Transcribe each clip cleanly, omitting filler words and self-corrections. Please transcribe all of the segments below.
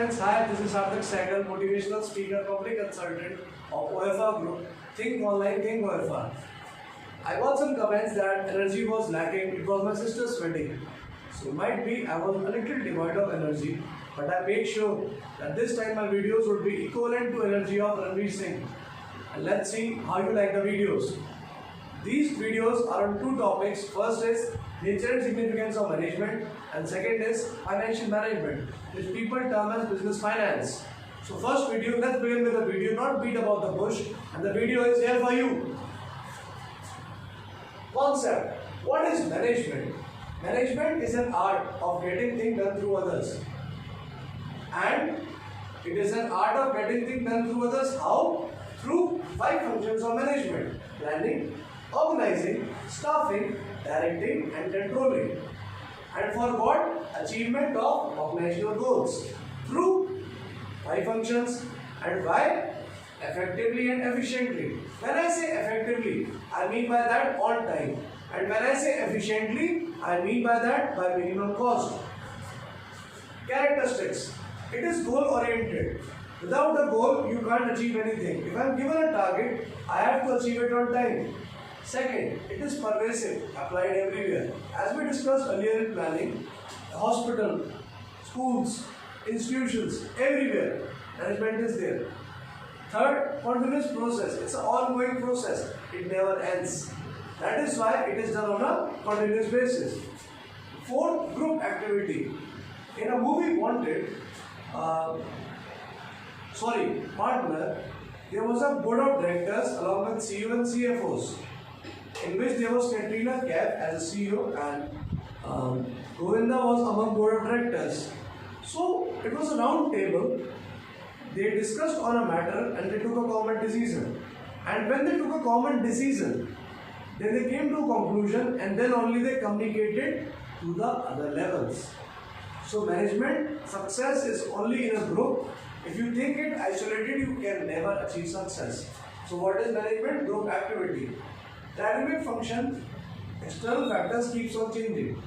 friends, hi, this is Class-XII, motivational speaker, public consultant of OFR group. Think online, think OFR. I got some comments that energy was lacking. It was my sister's wedding. So might be I was a little devoid of energy, but I made sure that this time my videos would be equivalent to energy of Ranveer Singh. And let's see how you like the videos. These videos are on two topics. First is nature and significance of management, and second is financial management, which people term as business finance. So first video, let's begin with the video, not beat about the bush, and the video is here for you. Concept. What is management? Management is an art of getting things done through others. And it is an art of getting things done through others. How? Through 5 functions of management: planning, organizing, staffing, directing and controlling. And for what? Achievement of organizational goals through 5 functions. And why? Effectively and efficiently. When I say effectively, I mean by that on time. And when I say efficiently, I mean by that by minimum cost. Characteristics. It is goal oriented. Without a goal, you can't achieve anything. If I am given a target, I have to achieve it on time. Second, it is pervasive, applied everywhere. As we discussed earlier in planning, hospital, schools, institutions, everywhere, management is there. Third, continuous process. It's an ongoing process. It never ends. That is why it is done on a continuous basis. Fourth, group activity. In a movie Wanted, Partner, there was a board of directors along with CEO and CFOs, in which there was Katrina Kaif as a CEO and Govinda was among board of directors. So it was a round table. They discussed on a matter and they took a common decision. And when they took a common decision, then they came to a conclusion and then only they communicated to the other levels. So management success is only in a group. If you take it isolated, you can never achieve success. So what is management? Group activity. Dynamic function, external factors keeps on changing.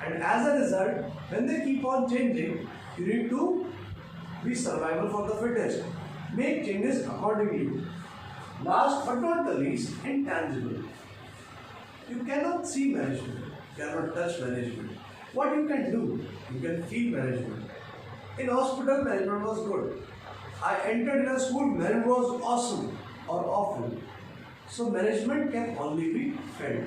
And as a result, when they keep on changing, you need to be survival for the fittest. Make changes accordingly. Last but not the least, intangible. You cannot see management, you cannot touch management. What you can do? You can feel management. In hospital, management was good. I entered in a school, management was awesome or awful. So management can only be felt.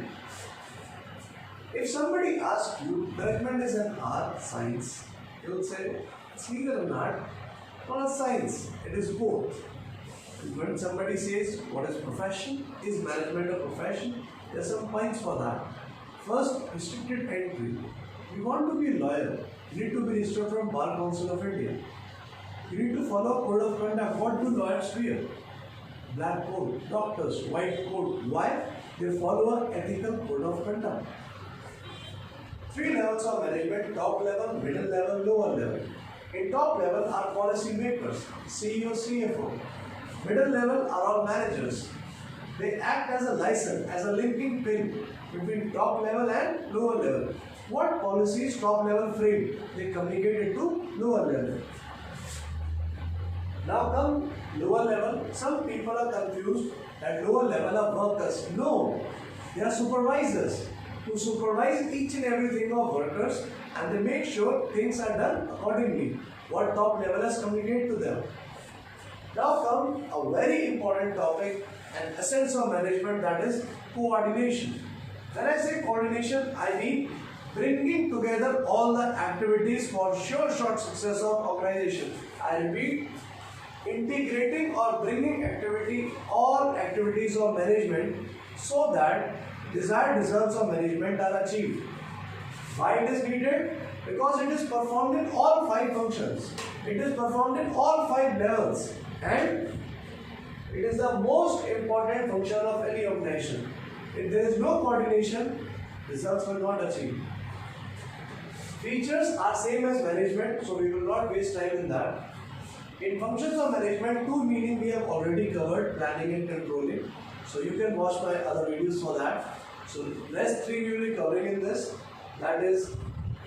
If somebody asks you, management is an art, science, you will say, it's neither an art nor a science, it is both. And when somebody says, what is profession? Is management a profession? There are some points for that. First, restricted entry. You want to be a lawyer, you need to be registered from Bar Council of India. You need to follow code of conduct. What do lawyers wear? Black coat. Doctors, white coat. Why? They follow an ethical code of conduct. 3 levels of management: top level, middle level, lower level. In top level are policy makers, CEO, CFO. Middle level are all managers. They act as a license, as a linking pin between top level and lower level. What policies top level frame? They communicate it to lower level. Now come lower level. Some people are confused that lower level are workers. No, they are supervisors who supervise each and everything of workers, and they make sure things are done accordingly. What top level has communicated to them. Now come a very important topic and essence of management, that is coordination. When I say coordination, I mean bringing together all the activities for sure short success of organization. I repeat, integrating or bringing all activities of management so that desired results of management are achieved. Why it is needed? Because it is performed in all 5 functions. It is performed in all 5 levels. And it is the most important function of any organization. If there is no coordination, results will not achieve. Features are same as management, so we will not waste time in that. In functions of management, 2 meaning we have already covered: planning and controlling. So you can watch my other videos for that. So rest 3 we will be covering in this. That is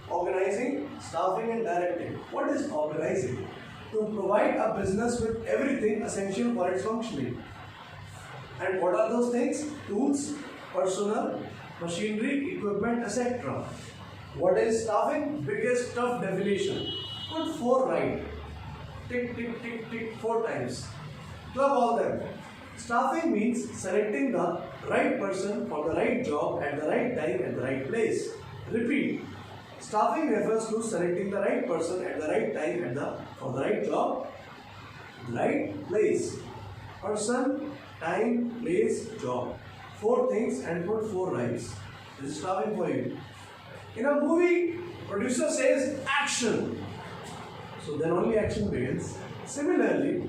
organizing, staffing and directing. What is organizing? to provide a business with everything essential for its functioning. And what are those things? Tools, personnel, machinery, equipment, etc. What is staffing? Biggest tough definition. Put 4 right. Tick, tick, tick, tick 4 times. Club all them. Staffing means selecting the right person for the right job at the right time at the right place. Repeat. Staffing refers to selecting the right person at the right time for the right job, right place. Person, time, place, job. 4 things and put 4 rights. This is staffing for you. In a movie, producer says action. So then only action begins. Similarly,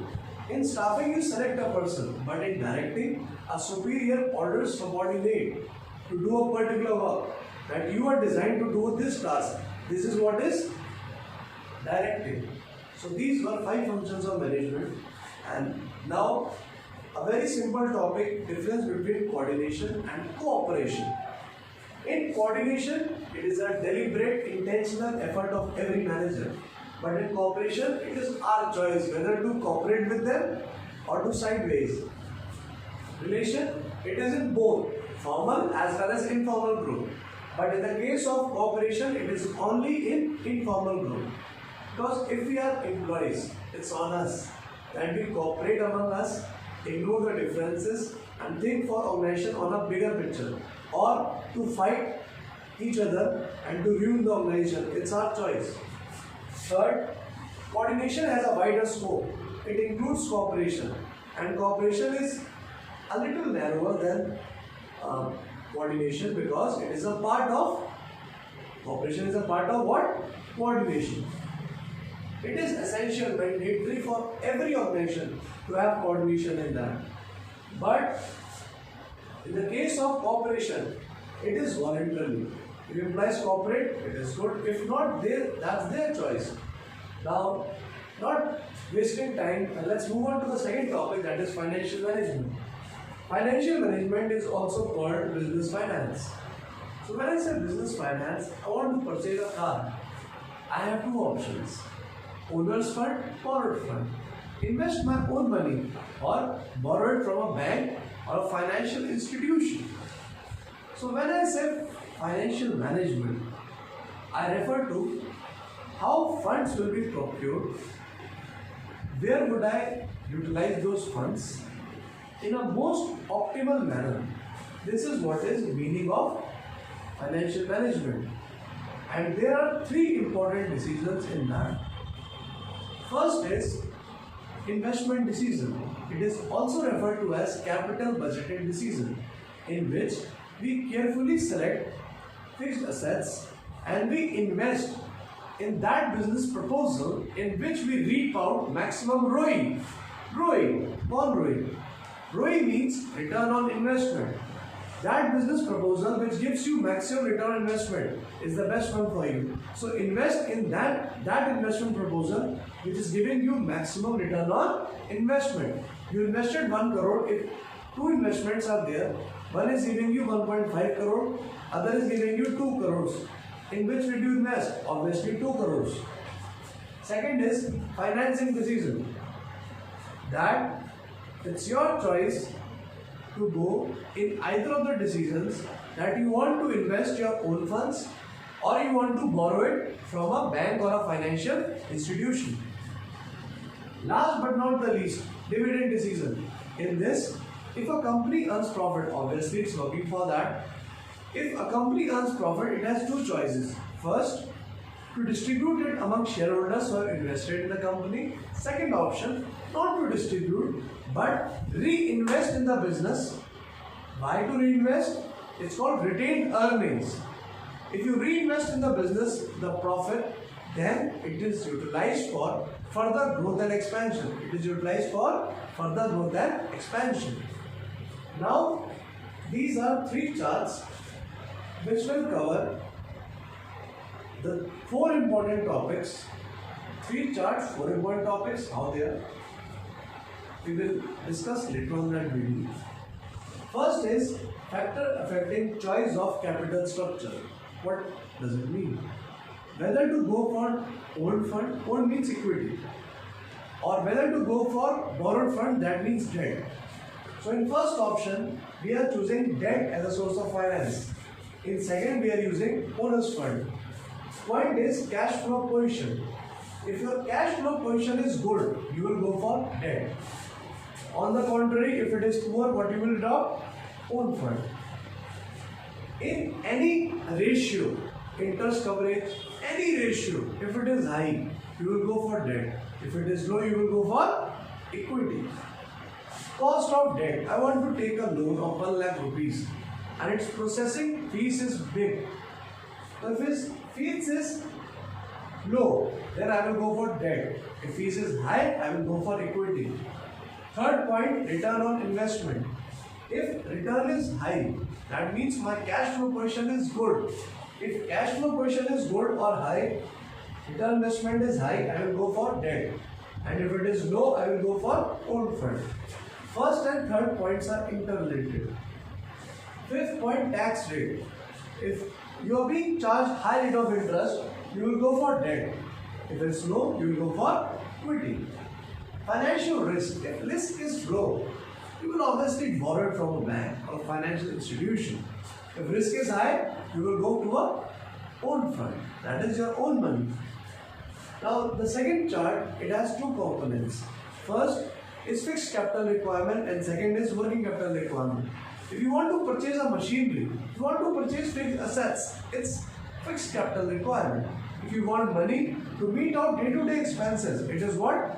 in staffing you select a person, but in directing, a superior orders subordinate to do a particular work that you are designed to do this task. This is what is directing. So these were 5 functions of management. And now a very simple topic, difference between coordination and cooperation. In coordination, it is a deliberate, intentional effort of every manager. But in cooperation, it is our choice whether to cooperate with them or to sideways. Relation, it is in both formal as well as informal group. But in the case of cooperation, it is only in informal group. Because if we are employees, it's on us that we cooperate among us, ignore the differences and think for organization on a bigger picture, or to fight each other and to ruin the organization. It's our choice. Third, coordination has a wider scope. It includes cooperation, and cooperation is a little narrower than coordination because it is a part of cooperation is a part of what? Coordination. It is essential, mandatory for every organization to have coordination in that. But in the case of cooperation, it is voluntary. If employees cooperate, it is good. If not, that's their choice. Now, not wasting time, let's move on to the second topic, that is financial management. Financial management is also called business finance. So when I say business finance, I want to purchase a car. I have 2 options. Owner's fund, borrowed fund. Invest my own money or borrow it from a bank or a financial institution. So when I say financial management, I refer to how funds will be procured, where would I utilize those funds in a most optimal manner. This is what is meaning of financial management. And there are 3 important decisions in that. First is investment decision. It is also referred to as capital budgeting decision, in which we carefully select fixed assets and we invest in that business proposal in which we reap out maximum ROI. ROI means return on investment. That business proposal which gives you maximum return on investment is the best one for you. So invest in that investment proposal which is giving you maximum return on investment. You invested 1 crore. If 2 investments are there, one is giving you 1.5 crore, other is giving you 2 crores. In which will you invest? Obviously 2 crores. Second is financing decision. That it's your choice to go in either of the decisions, that you want to invest your own funds or you want to borrow it from a bank or a financial institution. Last but not the least, dividend decision. In this, if a company earns profit, obviously it's working for that. If a company earns profit, it has 2 choices. First, to distribute it among shareholders who have invested in the company. Second option, not to distribute but reinvest in the business. Why to reinvest? It's called retained earnings. If you reinvest in the business, the profit, then it is utilized for further growth and expansion. It is utilized for further growth and expansion. Now, these are 3 charts which will cover the 4 important topics. 3 charts, 4 important topics, how they are. We will discuss later on that video. First is factor affecting choice of capital structure. What does it mean? Whether to go for owned fund, owned means equity. or whether to go for borrowed fund, that means debt. So in first option, we are choosing debt as a source of finance. In second, we are using owner's fund. Point is cash flow position. If your cash flow position is good, you will go for debt. On the contrary, if it is poor, what you will drop? Own fund. In any ratio, interest coverage, any ratio, if it is high, you will go for debt. If it is low, you will go for equity. Cost of debt. I want to take a loan of 1 lakh rupees and its processing fees is big. So if its fees is low, then I will go for debt. If fees is high, I will go for equity. Third point, return on investment. If return is high, that means my cash flow position is good. If cash flow position is good or high, return investment is high, I will go for debt. And if it is low, I will go for own fund. First and third points are interrelated. Fifth point, tax rate. If you are being charged high rate of interest, you will go for debt. If it is low, you will go for equity. Financial risk. If risk is low, you will obviously borrow it from a bank or financial institution. If risk is high, you will go to a own fund. That is your own money. Now the second chart, it has two components. First is fixed capital requirement and second is working capital requirement. If you want to purchase a machinery, if you want to purchase fixed assets, it's fixed capital requirement. If you want money to meet our day-to-day expenses, it is what?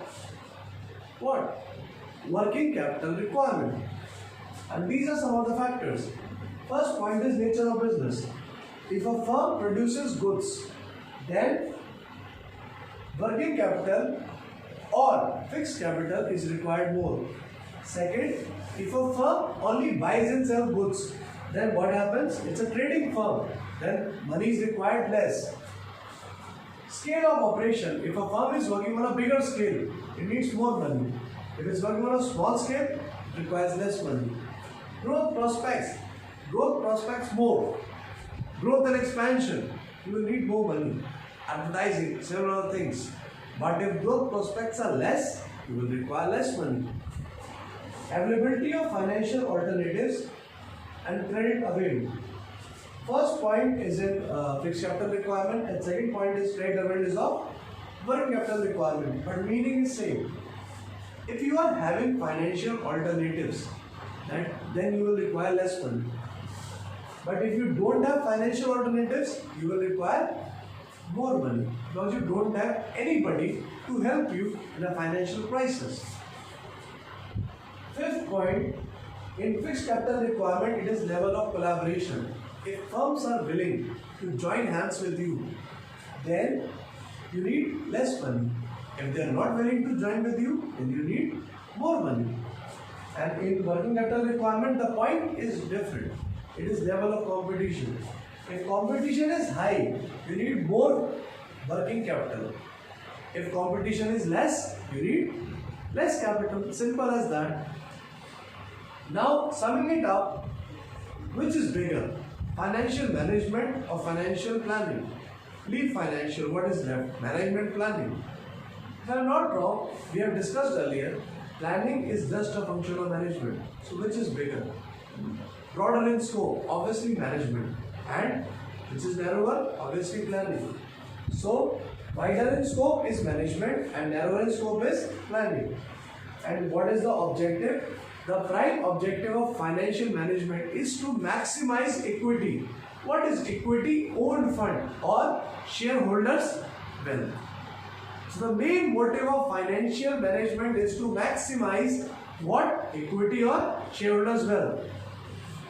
Working capital requirement. And these are some of the factors. First point is nature of business. If a firm produces goods, then working capital or fixed capital is required more. Second, if a firm only buys and sells goods, then what happens? It's a trading firm. Then money is required less. Scale of operation. If a firm is working on a bigger scale, it needs more money. If it's working on a small scale, it requires less money. Growth prospects. Growth prospects more. Growth and expansion. You will need more money. Advertising, several other things. But if growth prospects are less, you will require less money. Availability of financial alternatives and credit available. First point is in fixed capital requirement and second point is credit availability of working capital requirement, but meaning is same. If you are having financial alternatives, then you will require less money. But if you don't have financial alternatives, you will require more money because you don't have anybody to help you in a financial crisis. Fifth point, in fixed capital requirement, it is level of collaboration. If firms are willing to join hands with you, then you need less money. If they are not willing to join with you, then you need more money. And in working capital requirement, the point is different. It is level of competition. If competition is high, you need more working capital. If competition is less, you need less capital. Simple as that. Now, summing it up, which is bigger? Financial management or financial planning? Leave financial, what is left? Management planning. If I am not wrong, we have discussed earlier, planning is just a function of management. So which is bigger? Broader in scope, obviously management. And which is narrower? Obviously planning. So wider in scope is management and narrower in scope is planning. And what is the objective? The prime objective of financial management is to maximize equity. What is equity? Own fund or shareholders' wealth. So the main motive of financial management is to maximize what? Equity or shareholders' wealth.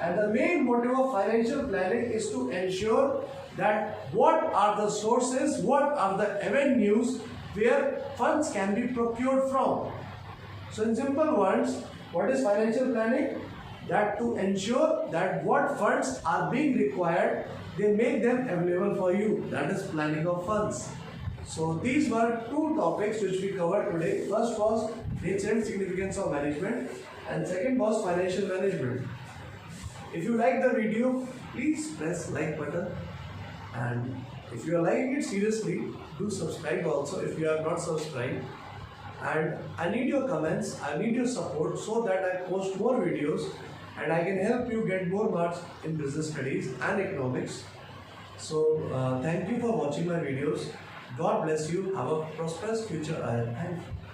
And the main motive of financial planning is to ensure that what are the sources, what are the avenues where funds can be procured from. So in simple words, what is financial planning? That to ensure that what funds are being required, they make them available for you. That is planning of funds. So these were two topics which we covered today. First was nature and significance of management and second was financial management. If you like the video, please press like button, and if you are liking it seriously, do subscribe also if you are not subscribed. and I need your comments, I need your support so that I post more videos and I can help you get more marks in business studies and economics. So thank you for watching my videos. God bless you. Have a prosperous future ahead. Thank you.